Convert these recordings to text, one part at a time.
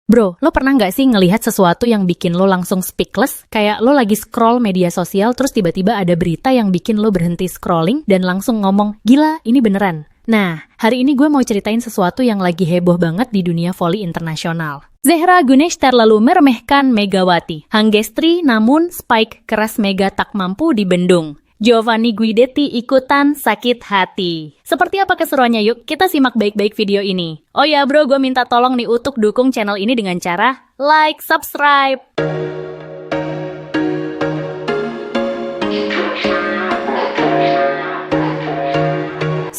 Bro, lo pernah nggak sih ngelihat sesuatu yang bikin lo langsung speechless? Kayak lo lagi scroll media sosial terus tiba-tiba ada berita yang bikin lo berhenti scrolling dan langsung ngomong, gila, ini beneran. Nah, hari ini gue mau ceritain sesuatu yang lagi heboh banget di dunia voli internasional. Zehra Gunesh terlalu meremehkan Megawati. Hanggestri namun Spike keras Mega tak mampu dibendung. Giovanni Guidetti ikutan sakit hati. Seperti apa keseruannya? Yuk kita simak baik-baik video ini. Oh ya bro, gue minta tolong nih untuk dukung channel ini dengan cara like, subscribe.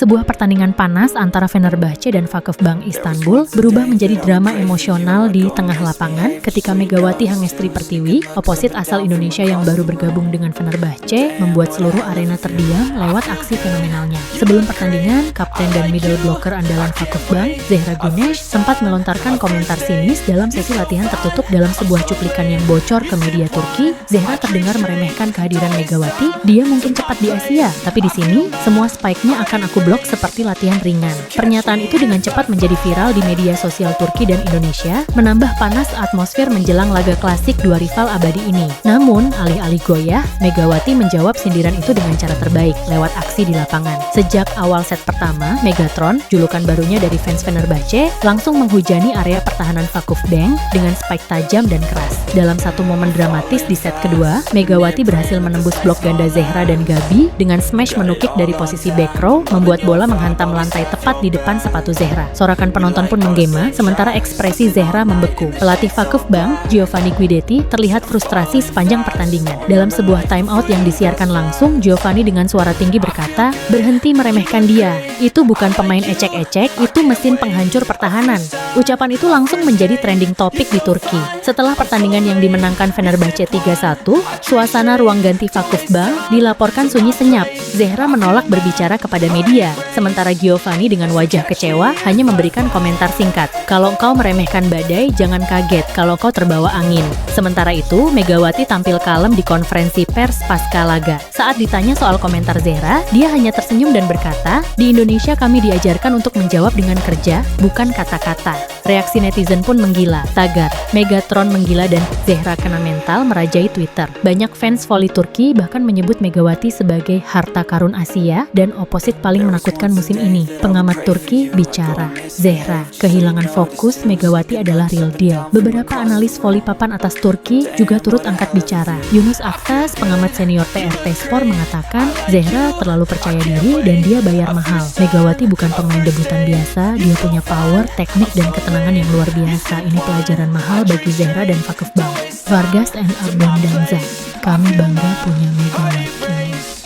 Sebuah pertandingan panas antara Fenerbahce dan Vakıfbank Istanbul berubah menjadi drama emosional di tengah lapangan ketika Megawati Hangestri Pertiwi, oposit asal Indonesia yang baru bergabung dengan Fenerbahce, membuat seluruh arena terdiam lewat aksi fenomenalnya. Sebelum pertandingan, kapten dan middle blocker andalan Vakıfbank, Zehra Gunesh, sempat melontarkan komentar sinis dalam sesi latihan tertutup dalam sebuah cuplikan yang bocor ke media Turki. Zehra terdengar meremehkan kehadiran Megawati. Dia mungkin cepat di Asia, tapi di sini semua spike-nya akan aku blok seperti latihan ringan. Pernyataan itu dengan cepat menjadi viral di media sosial Turki dan Indonesia, menambah panas atmosfer menjelang laga klasik dua rival abadi ini. Namun, alih-alih goyah, Megawati menjawab sindiran itu dengan cara terbaik, lewat aksi di lapangan. Sejak awal set pertama, Megatron, julukan barunya dari fans Fenerbahce, langsung menghujani area pertahanan Vakıfbank dengan spike tajam dan keras. Dalam satu momen dramatis di set kedua, Megawati berhasil menembus blok ganda Zehra dan Gabi dengan smash menukik dari posisi back row, membuat bola menghantam lantai tepat di depan sepatu Zehra. Sorakan penonton pun menggema, sementara ekspresi Zehra membeku. Pelatih Vakıfbank, Giovanni Guidetti, terlihat frustrasi sepanjang pertandingan. Dalam sebuah time out yang disiarkan langsung, Giovanni dengan suara tinggi berkata, "Berhenti meremehkan dia. Itu bukan pemain ecek-ecek, itu mesin penghancur pertahanan." Ucapan itu langsung menjadi trending topik di Turki. Setelah pertandingan yang dimenangkan Fenerbahce 3-1, suasana ruang ganti Vakıfbank dilaporkan sunyi senyap. Zehra menolak berbicara kepada media. Sementara Giovanni dengan wajah kecewa hanya memberikan komentar singkat. Kalau kau meremehkan badai, jangan kaget kalau kau terbawa angin. Sementara itu, Megawati tampil kalem di konferensi pers pasca laga. Saat ditanya soal komentar Zehra, dia hanya tersenyum dan berkata, "Di Indonesia kami diajarkan untuk menjawab dengan kerja, bukan kata-kata." Reaksi netizen pun menggila, tagar, Megatron menggila dan Zehra kena mental merajai Twitter. Banyak fans voli Turki bahkan menyebut Megawati sebagai harta karun Asia dan oposit paling menakutkan musim ini. Pengamat Turki bicara, Zehra kehilangan fokus, Megawati adalah real deal. Beberapa analis voli papan atas Turki juga turut angkat bicara. Yunus Aktas, pengamat senior TRT Sport mengatakan, Zehra terlalu percaya diri dan dia bayar mahal. Megawati bukan pemain debutan biasa, dia punya power, teknik dan ketenangan yang luar biasa. Ini pelajaran mahal bagi Zehra dan Vakıfbank. Vargas and Abondanza, kami bangga punya Megawati.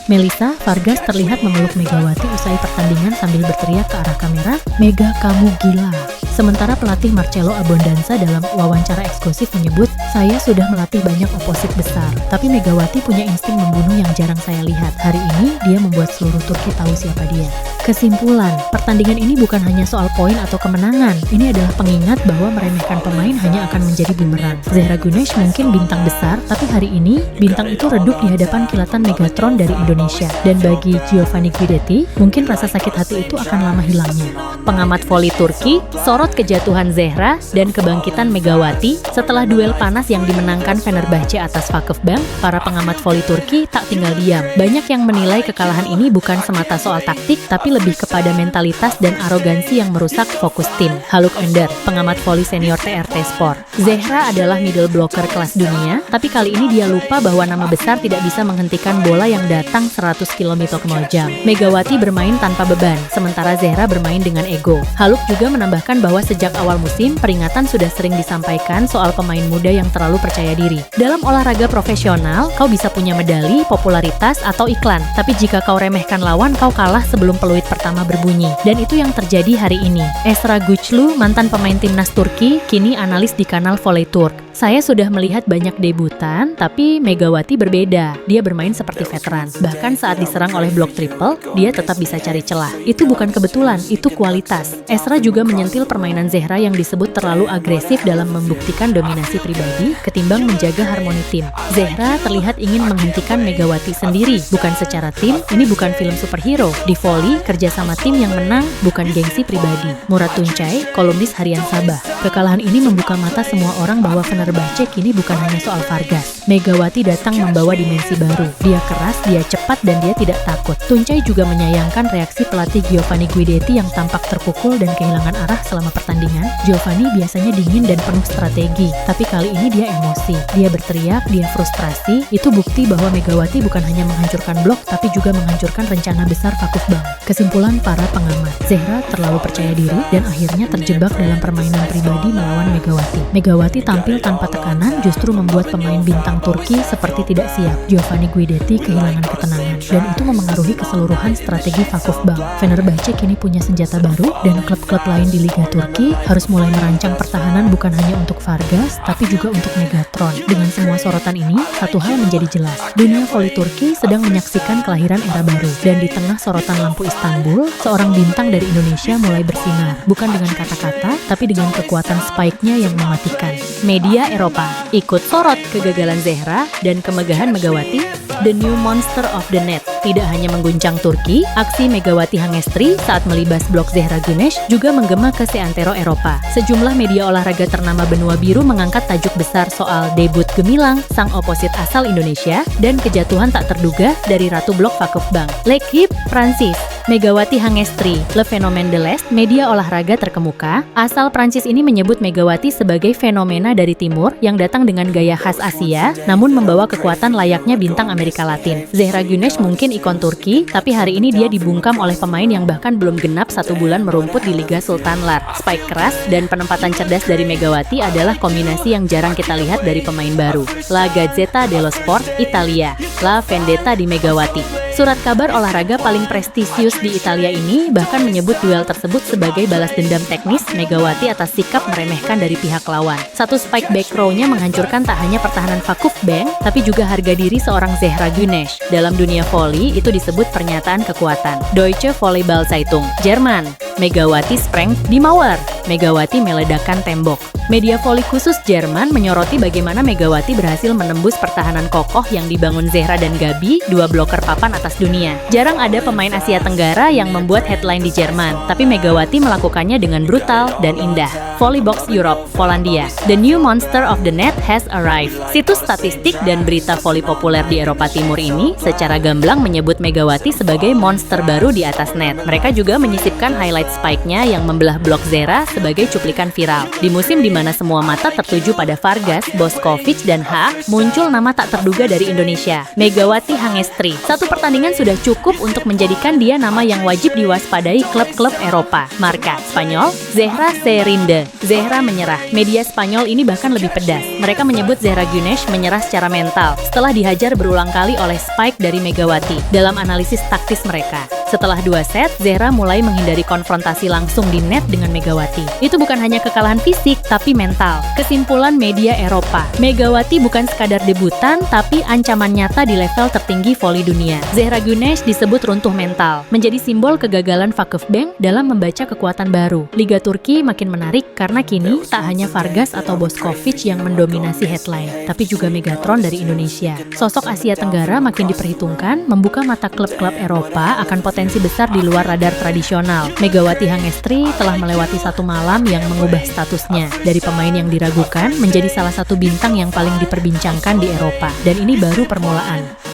Melissa, Vargas terlihat memeluk Megawati usai pertandingan sambil berteriak ke arah kamera, "Mega, kamu gila." Sementara pelatih Marcelo Abondanza dalam wawancara eksklusif menyebut, "Saya sudah melatih banyak oposit besar, tapi Megawati punya insting membunuh yang jarang saya lihat. Hari ini, dia membuat seluruh Turki tahu siapa dia." Kesimpulan, pertandingan ini bukan hanya soal poin atau kemenangan. Ini adalah pengingat bahwa meremehkan pemain hanya akan menjadi bumerang. Zehra Gunesh mungkin bintang besar, tapi hari ini, bintang itu redup di hadapan kilatan Megatron dari Indonesia. Dan bagi Giovanni Guidetti, mungkin rasa sakit hati itu akan lama hilangnya. Pengamat voli Turki sorot kejatuhan Zehra dan kebangkitan Megawati setelah duel panas yang dimenangkan Fenerbahce atas Vakıfbank. Para pengamat voli Turki tak tinggal diam. Banyak yang menilai kekalahan ini bukan semata soal taktik, tapi lebih kepada mentalitas dan arogansi yang merusak fokus tim. Haluk Önder, pengamat voli senior TRT Sport. Zehra adalah middle blocker kelas dunia, tapi kali ini dia lupa bahwa nama besar tidak bisa menghentikan bola yang datang 100 km per jam. Megawati bermain tanpa beban, sementara Zehra bermain dengan ego. Haluk juga menambahkan bahwa sejak awal musim, peringatan sudah sering disampaikan soal pemain muda yang terlalu percaya diri. Dalam olahraga profesional, kau bisa punya medali, popularitas, atau iklan. Tapi jika kau remehkan lawan, kau kalah sebelum peluit pertama berbunyi. Dan itu yang terjadi hari ini. Esra Güçlü, mantan pemain timnas Turki, kini analis di kanal Volley Turk. Saya sudah melihat banyak debutan, tapi Megawati berbeda. Dia bermain seperti veteran. Bahkan saat diserang oleh blok triple, dia tetap bisa cari celah. Itu bukan kebetulan, itu kualitas. Ezra juga menyentil permainan Zehra yang disebut terlalu agresif dalam membuktikan dominasi pribadi ketimbang menjaga harmoni tim. Zehra terlihat ingin menghentikan Megawati sendiri, bukan secara tim. Ini bukan film superhero. Di volley, kerjasama tim yang menang, bukan gengsi pribadi. Murad Tuncay, kolumnis Harian Sabah. Kekalahan ini membuka mata semua orang bahwa Fenerbahce kini bukan hanya soal Vargas. Megawati datang membawa dimensi baru. Dia keras, dia cepat, dan dia tidak takut. Tuncay juga menyayangkan reaksi pelatih Giovanni Guidetti yang tampak terpukul dan kehilangan arah selama pertandingan. Giovanni biasanya dingin dan penuh strategi, tapi kali ini dia emosi. Dia berteriak, dia frustrasi. Itu bukti bahwa Megawati bukan hanya menghancurkan blok, tapi juga menghancurkan rencana besar Vakuf Bank. Kesimpulan para pengamat, Zehra terlalu percaya diri dan akhirnya terjebak dalam permainan pribadi melawan Megawati. Megawati tampil tanpa tekanan justru membuat pemain bintang Turki seperti tidak siap. Giovanni Guidetti kehilangan ketenangan dan itu memengaruhi keseluruhan strategi Vakuf Bank. Fenerbahce kini punya senjata baru dan klub-klub lain di Liga Turki harus mulai merancang pertahanan bukan hanya untuk Vargas tapi juga untuk Megatron. Dengan semua sorotan ini, satu hal menjadi jelas. Dunia voli Turki sedang menyaksikan kelahiran era baru dan di tengah sorotan lampu Istanbul, seorang bintang dari Indonesia mulai bersinar. Bukan dengan kata-kata, tapi dengan kekuatan spike-nya yang mematikan. Media Eropa ikut sorot kegagalan Zehra dan kemegahan Megawati. The New Monster of the Net tidak hanya mengguncang Turki, aksi Megawati Hangestri saat melibas blok Zehra Güneş juga menggema ke seantero Eropa. Sejumlah media olahraga ternama benua biru mengangkat tajuk besar soal debut gemilang sang oposit asal Indonesia dan kejatuhan tak terduga dari ratu blok Vakuf Bank. L'Équipe, Prancis. Megawati Hangestri, Le Phénomène de l'Est, media olahraga terkemuka, asal Prancis ini menyebut Megawati sebagai fenomena dari timur yang datang dengan gaya khas Asia, namun membawa kekuatan layaknya bintang Amerika Latin. Zehra Güneş mungkin ikon Turki, tapi hari ini dia dibungkam oleh pemain yang bahkan belum genap 1 bulan merumput di Liga Sultanlar. Spike keras dan penempatan cerdas dari Megawati adalah kombinasi yang jarang kita lihat dari pemain baru. La Gazzetta dello Sport, Italia. La Vendetta di Megawati. Surat kabar olahraga paling prestisius di Italia ini bahkan menyebut duel tersebut sebagai balas dendam teknis Megawati atas sikap meremehkan dari pihak lawan. Satu spike back row-nya menghancurkan tak hanya pertahanan Vakuf Bank, tapi juga harga diri seorang Zehra Güneş. Dalam dunia voli, itu disebut pernyataan kekuatan. Deutsche Volleyball Zeitung, Jerman. Megawati sprengt die Mauer. Megawati meledakkan tembok. Media voli khusus Jerman menyoroti bagaimana Megawati berhasil menembus pertahanan kokoh yang dibangun Zehra dan Gabi, dua bloker papan atas dunia. Jarang ada pemain Asia Tenggara yang membuat headline di Jerman, tapi Megawati melakukannya dengan brutal dan indah. Volleybox Europe, Polandia. The New Monster of the Net has arrived. Situs statistik dan berita voli populer di Eropa Timur ini secara gamblang menyebut Megawati sebagai monster baru di atas net. Mereka juga menyisipkan highlight spike-nya yang membelah blok Zehra sebagai cuplikan viral. Di musim di mana semua mata tertuju pada Vargas, Bošković, dan H, muncul nama tak terduga dari Indonesia, Megawati Hangestri. Satu pertandingan sudah cukup untuk menjadikan dia nama yang wajib diwaspadai klub-klub Eropa. Marka Spanyol, Zehra se rinde. Zehra menyerah. Media Spanyol ini bahkan lebih pedas. Mereka menyebut Zehra Güneş menyerah secara mental setelah dihajar berulang kali oleh spike dari Megawati. Dalam analisis taktis mereka, setelah 2 set, Zehra mulai menghindari konfrontasi langsung di net dengan Megawati. Itu bukan hanya kekalahan fisik, tapi mental. Kesimpulan media Eropa, Megawati bukan sekadar debutan, tapi ancaman nyata di level tertinggi voli dunia. Zehra Güneş disebut runtuh mental, menjadi simbol kegagalan Vakuf Bank dalam membaca kekuatan baru. Liga Turki makin menarik karena kini tak hanya Vargas atau Bošković yang mendominasi headline, tapi juga Megatron dari Indonesia. Sosok Asia Tenggara makin diperhitungkan, membuka mata klub-klub Eropa akan potensi besar di luar radar tradisional. Megawati Hangestri telah melewati satu malam yang mengubah statusnya dari pemain yang diragukan menjadi salah satu bintang yang paling diperbincangkan di Eropa. Dan ini baru permulaan.